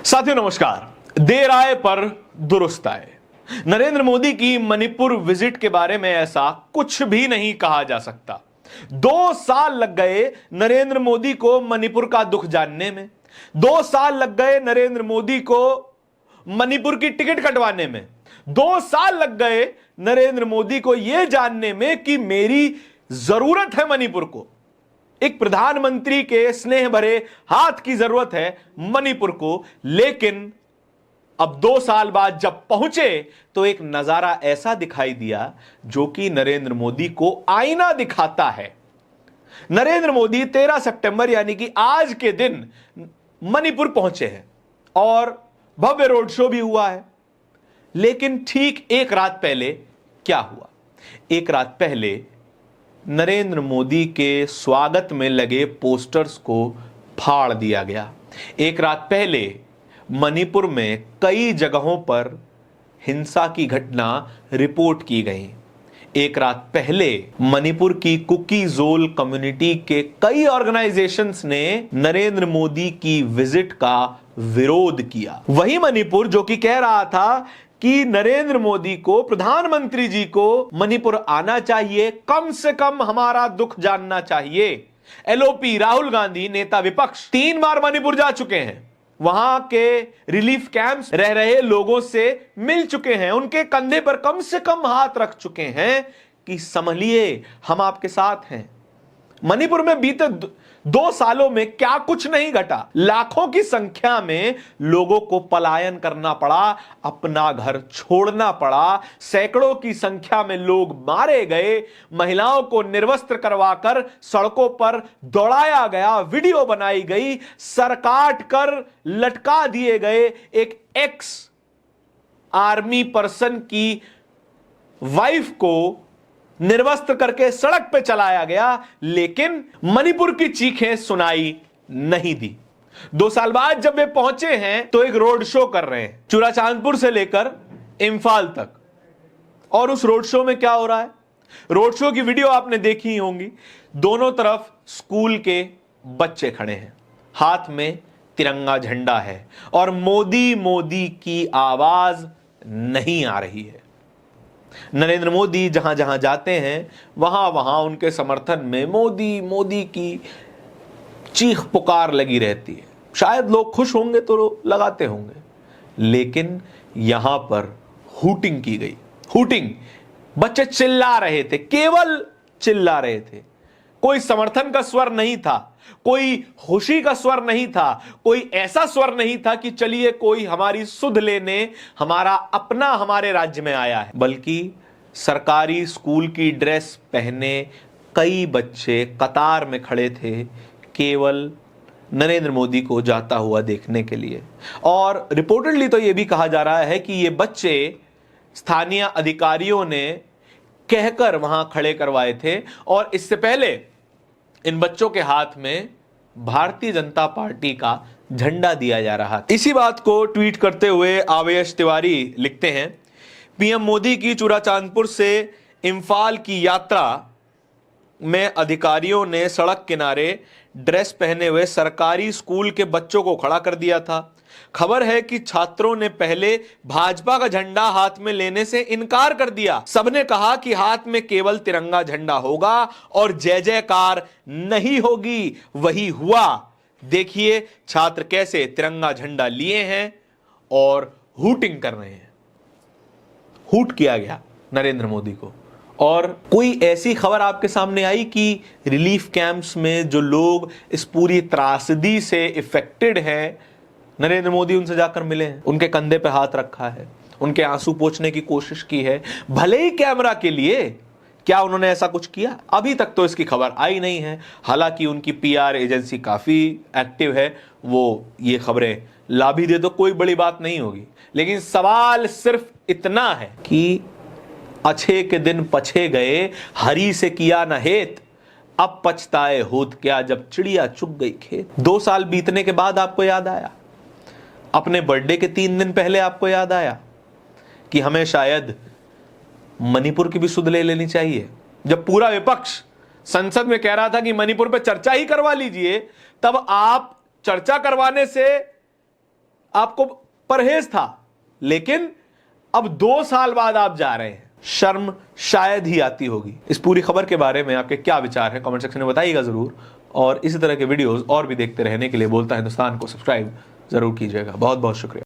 साथियों नमस्कार। देर आए पर दुरुस्त आए। नरेंद्र मोदी की मणिपुर विजिट के बारे में ऐसा कुछ भी नहीं कहा जा सकता। 2 साल लग गए नरेंद्र मोदी को मणिपुर का दुख जानने में। 2 साल लग गए नरेंद्र मोदी को मणिपुर की टिकट कटवाने में। 2 साल लग गए नरेंद्र मोदी को यह जानने में कि मेरी जरूरत है मणिपुर को, एक प्रधानमंत्री के स्नेह भरे हाथ की जरूरत है मणिपुर को। लेकिन अब 2 साल बाद जब पहुंचे तो एक नजारा ऐसा दिखाई दिया जो कि नरेंद्र मोदी को आईना दिखाता है। नरेंद्र मोदी 13 सितंबर यानी कि आज के दिन मणिपुर पहुंचे हैं और भव्य रोड शो भी हुआ है। लेकिन ठीक एक रात पहले क्या हुआ? एक रात पहले नरेंद्र मोदी के स्वागत में लगे पोस्टर्स को फाड़ दिया गया। एक रात पहले मणिपुर में कई जगहों पर हिंसा की घटना रिपोर्ट की गई। एक रात पहले मणिपुर की कुकी जोल कम्युनिटी के कई ऑर्गेनाइजेशंस ने नरेंद्र मोदी की विजिट का विरोध किया। वही मणिपुर जो कि कह रहा था कि नरेंद्र मोदी को, प्रधानमंत्री जी को मणिपुर आना चाहिए, कम से कम हमारा दुख जानना चाहिए। एलओपी राहुल गांधी नेता विपक्ष 3 बार मणिपुर जा चुके हैं। वहां के रिलीफ कैंप्स रह रहे लोगों से मिल चुके हैं, उनके कंधे पर कम से कम हाथ रख चुके हैं कि संभलिए, हम आपके साथ हैं। मणिपुर में बीते 2 सालों में क्या कुछ नहीं घटा। लाखों की संख्या में लोगों को पलायन करना पड़ा, अपना घर छोड़ना पड़ा, सैकड़ों की संख्या में लोग मारे गए, महिलाओं को निर्वस्त्र करवाकर सड़कों पर दौड़ाया गया, वीडियो बनाई गई, सर काट कर लटका दिए गए। एक एक्स आर्मी पर्सन की वाइफ को निर्वस्त्र करके सड़क पे चलाया गया, लेकिन मणिपुर की चीखें सुनाई नहीं दी। 2 साल बाद जब वे पहुंचे हैं तो एक रोड शो कर रहे हैं, चुराचांदपुर से लेकर इंफाल तक। और उस रोड शो में क्या हो रहा है? रोड शो की वीडियो आपने देखी ही होंगी। दोनों तरफ स्कूल के बच्चे खड़े हैं, हाथ में तिरंगा झंडा है और मोदी मोदी की आवाज नहीं आ रही है। नरेंद्र मोदी जहां जहां जाते हैं वहां वहां उनके समर्थन में मोदी मोदी की चीख पुकार लगी रहती है। शायद लोग खुश होंगे तो लगाते होंगे, लेकिन यहां पर हूटिंग की गई। हूटिंग, बच्चे चिल्ला रहे थे, केवल चिल्ला रहे थे। कोई समर्थन का स्वर नहीं था, कोई खुशी का स्वर नहीं था, कोई ऐसा स्वर नहीं था कि चलिए कोई हमारी सुध लेने, हमारा अपना हमारे राज्य में आया है। बल्कि सरकारी स्कूल की ड्रेस पहने कई बच्चे कतार में खड़े थे, केवल नरेंद्र मोदी को जाता हुआ देखने के लिए। और रिपोर्टेडली तो यह भी कहा जा रहा है कि ये बच्चे स्थानीय अधिकारियों ने कहकर वहां खड़े करवाए थे और इससे पहले इन बच्चों के हाथ में भारतीय जनता पार्टी का झंडा दिया जा रहा था। इसी बात को ट्वीट करते हुए आवेश तिवारी लिखते हैं, पीएम मोदी की चुराचांदपुर से इंफाल की यात्रा में अधिकारियों ने सड़क किनारे ड्रेस पहने हुए सरकारी स्कूल के बच्चों को खड़ा कर दिया था। खबर है कि छात्रों ने पहले भाजपा का झंडा हाथ में लेने से इनकार कर दिया। सबने कहा कि हाथ में केवल तिरंगा झंडा होगा और जय जयकार नहीं होगी। वही हुआ। देखिए छात्र कैसे तिरंगा झंडा लिए हैं और हूटिंग कर रहे हैं। हूट किया गया नरेंद्र मोदी को। और कोई ऐसी खबर आपके सामने आई कि रिलीफ कैंप्स में जो लोग इस पूरी त्रासदी से इफेक्टेड हैं, नरेंद्र मोदी उनसे जाकर मिले हैं, उनके कंधे पे हाथ रखा है, उनके आंसू पोंछने की कोशिश की है, भले ही कैमरा के लिए। क्या उन्होंने ऐसा कुछ किया? अभी तक तो इसकी खबर आई नहीं है। हालांकि उनकी पीआर एजेंसी काफी एक्टिव है, वो ये खबरें ला भी दे तो कोई बड़ी बात नहीं होगी। लेकिन सवाल सिर्फ इतना है कि अच्छे के दिन पछे गए, हरी से किया न हेत, अब पछताए होत क्या जब चिड़िया चुग गई खेत। 2 साल बीतने के बाद आपको याद आया, अपने बर्थडे के 3 दिन पहले आपको याद आया कि हमें शायद मणिपुर की भी सुध ले लेनी चाहिए। जब पूरा विपक्ष संसद में कह रहा था कि मणिपुर पर चर्चा ही करवा लीजिए, तब आप चर्चा करवाने से आपको परहेज था, लेकिन अब 2 साल बाद आप जा रहे हैं। शर्म शायद ही आती होगी। इस पूरी खबर के बारे में आपके क्या विचार है, कमेंट सेक्शन में बताइएगा जरूर। और इसी तरह के वीडियोस और भी देखते रहने के लिए बोलता हिंदुस्तान को सब्सक्राइब जरूर कीजिएगा। बहुत बहुत शुक्रिया।